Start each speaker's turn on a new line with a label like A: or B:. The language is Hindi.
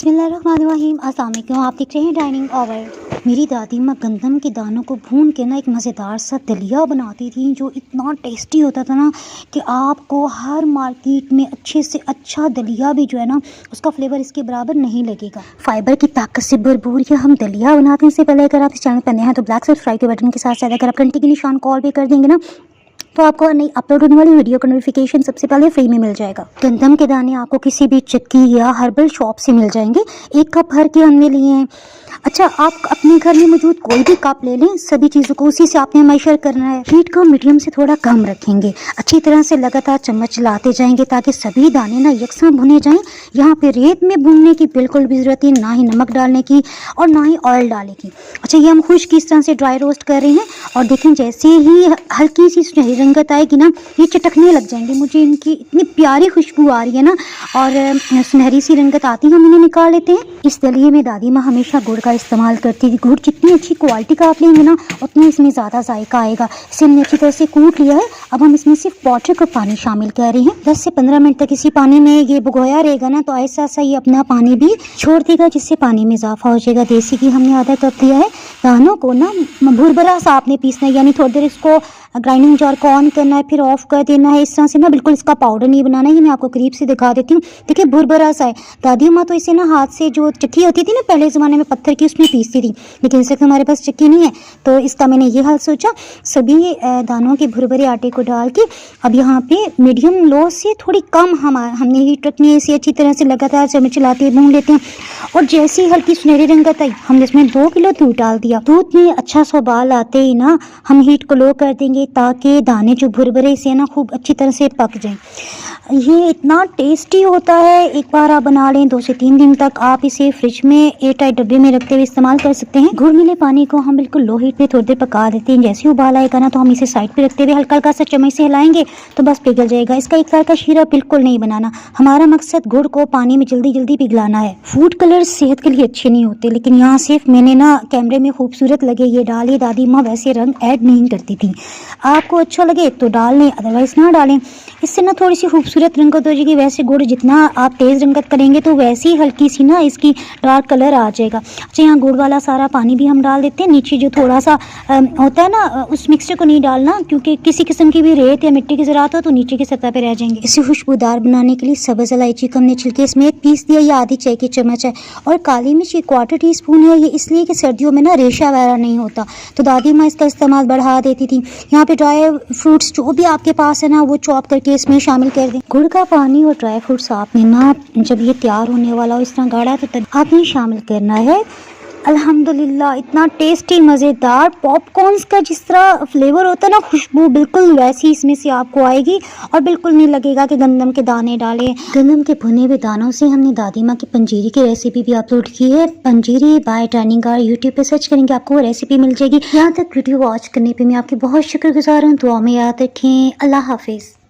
A: बिस्मिल्लाहिर्रहमानिर्रहीम। अस्सलाम वालेकुम। आप देख रहे हैं डाइनिंग ओवर। मेरी दादी माँ गंदम के दानों को भून के ना एक मज़ेदार सा दलिया बनाती थी जो इतना टेस्टी होता था ना कि आपको हर मार्केट में अच्छे से अच्छा दलिया भी जो है ना उसका फ्लेवर इसके बराबर नहीं लगेगा। फाइबर की ताकत से भरपूर ये हम दलिया बनाते हैं। इससे पहले अगर आप इस चैनल पर नए हैं तो ब्लैक सब्सक्राइब के बटन के साथ अगर आप घंटे के निशान कॉल पे कर देंगे ना तो आपको नई अपलोड होने वाली वीडियो का नोटिफिकेशन सबसे पहले फ्री में मिल जाएगा। गंदम के दाने आपको किसी भी चक्की या हर्बल शॉप से मिल जाएंगे। 1 कप भर के हमने लिए हैं। अच्छा, आप अपने घर में मौजूद कोई भी कप ले लें, सभी चीज़ों को उसी से आपने मेजर करना है। हीट को मीडियम से थोड़ा कम रखेंगे। अच्छी तरह से लगातार चम्मच लाते जाएंगे ताकि सभी दाने ना यकसां भुने जाएं। यहाँ पे रेत में भूनने की बिल्कुल भी ज़रूरत नहीं, ना ही नमक डालने की और ना ही ऑयल डालने की। अच्छा, ये हम खुश्क इस तरह से ड्राई रोस्ट कर रहे हैं और देखें जैसे ही हल्की सी सुनहरी रंगत आएगी ना ये चटकने लग जाएंगे। मुझे इनकी इतनी प्यारी खुशबू आ रही है ना और सुनहरी सी रंगत आती है हम इन्हें निकाल लेते हैं। इस दलिए में दादी माँ हमेशा गुड़ का इस्तेमाल करती थी। गुड़ जितनी अच्छी क्वालिटी का आप लेंगे ना उतनी इसमें ज़्यादा जायका आएगा। इसे हमने अच्छी तरह से कूट लिया है। अब हम इसमें सिर्फ क्वार्टर कप पानी शामिल कर रहे हैं। 10 से 15 मिनट तक इसी पानी में ये भिगोया रहेगा ना तो ऐसा सा ये अपना पानी भी छोड़ देगा जिससे पानी में इजाफा हो जाएगा। देसी घी हमने आधा कप दिया है। दानों को ना भुरभुरा सा आपने पीसना है, यानी थोड़ी देर इसको ग्राइंडिंग जार को ऑन करना है फिर ऑफ कर देना है। इस तरह से ना बिल्कुल इसका पाउडर नहीं बनाना है। ये मैं आपको करीब से दिखा देती हूँ। देखिए भुरभुरा सा है। दादी माँ तो इसे ना हाथ से जो चक्की होती थी ना पहले ज़माने में पत्थर की उसमें पीसती थी, लेकिन इस वक्त हमारे पास चक्की नहीं है तो इसका मैंने ये हाल सोचा। सभी दानों के भुरभुरे आटे को डाल के अब यहाँ पे मीडियम लो से थोड़ी कम हमने हीट रखनी है। इसे अच्छी तरह से लगातार चम्मच चलाते भून लेते हैं और जैसे ही हल्की सुनहरी रंगत आई हमने इसमें 2 किलो दूध डाल दिया। दूध में अच्छा सा उबाल आते ही ना हम हीट को लो कर देंगे ताकि दाने जो भुरभुरे से ना खूब अच्छी तरह से पक जाएं। ये इतना टेस्टी होता है, एक बार आप बना लें 2 से 3 दिन तक आप इसे फ्रिज में एयरटाइट डब्बे में रखते हुए इस्तेमाल कर सकते हैं। घुल मिले पानी को हम बिल्कुल लो हीट पे थोड़ी देर पका देते हैं। जैसे ही उबाल आएगा ना तो हम इसे साइड पे रखते हुए हल्का हल्का सा चम्मच से हिलाएंगे तो बस पिघल जाएगा। इसका एक तरह का शीरा बिल्कुल नहीं बनाना। हमारा मकसद गुड़ को पानी में जल्दी जल्दी पिघलाना है। फूड कलर सेहत के लिए अच्छे नहीं होते, लेकिन यहाँ सिर्फ मैंने ना कैमरे में खूबसूरत लगे ये डाले। दादी माँ वैसे रंग ऐड नहीं करती थी। आपको अच्छा लगे तो डाल लें, अदरवाइज ना डालें। इससे ना थोड़ी सी खूबसूरत रंगत हो जाएगी। वैसे गुड़ जितना आप तेज़ रंगत करेंगे तो वैसे ही हल्की सी ना इसकी डार्क कलर आ जाएगा। अच्छा, यहाँ गुड़ वाला सारा पानी भी हम डाल देते हैं। नीचे जो थोड़ा सा होता है ना उस मिक्सचर को नहीं डालना, क्योंकि किसी किस्म की भी रेत या मिट्टी की ज़रूरत हो तो नीचे की सतह पर रह जाएंगे। इसे खुशबूदार बनाने के लिए सब्ज़ इलायची को हमने छिलके इसमें पीस दिया। ये आधी चाय की चम्मच है और काली मिर्च 1/4 टीस्पून है। ये इसलिए कि सर्दियों में ना रेशा वगैरह नहीं होता तो दादी माँ इसका इस्तेमाल बढ़ा देती थी। यहाँ पे ड्राई फ्रूट्स जो भी आपके पास है ना वो चॉप करके इसमें शामिल कर दें। गुड़ का पानी और ड्राई फ्रूट्स आपने ना जब ये तैयार होने वाला हो इस तरह गाढ़ा तो तब आपने शामिल करना है। अल्हम्दुलिल्लाह इतना टेस्टी मज़ेदार पॉपकॉर्न्स का जिस तरह फ्लेवर होता है ना खुशबू बिल्कुल वैसी इसमें से आपको आएगी और बिल्कुल नहीं लगेगा कि गंदम के दाने डाले। गंदम के भुने हुए दानों से हमने दादी माँ की पंजीरी की रेसिपी भी अपलोड की है। पंजीरी बाय डाइनिंग ओवर यूट्यूब पे सर्च करेंगे आपको वो रेसिपी मिल जाएगी। यहाँ तक वीडियो वॉच करने पर मैं आपकी बहुत शुक्रगुजार हूँ। दुआ में याद रखें। अल्लाह हाफिज़।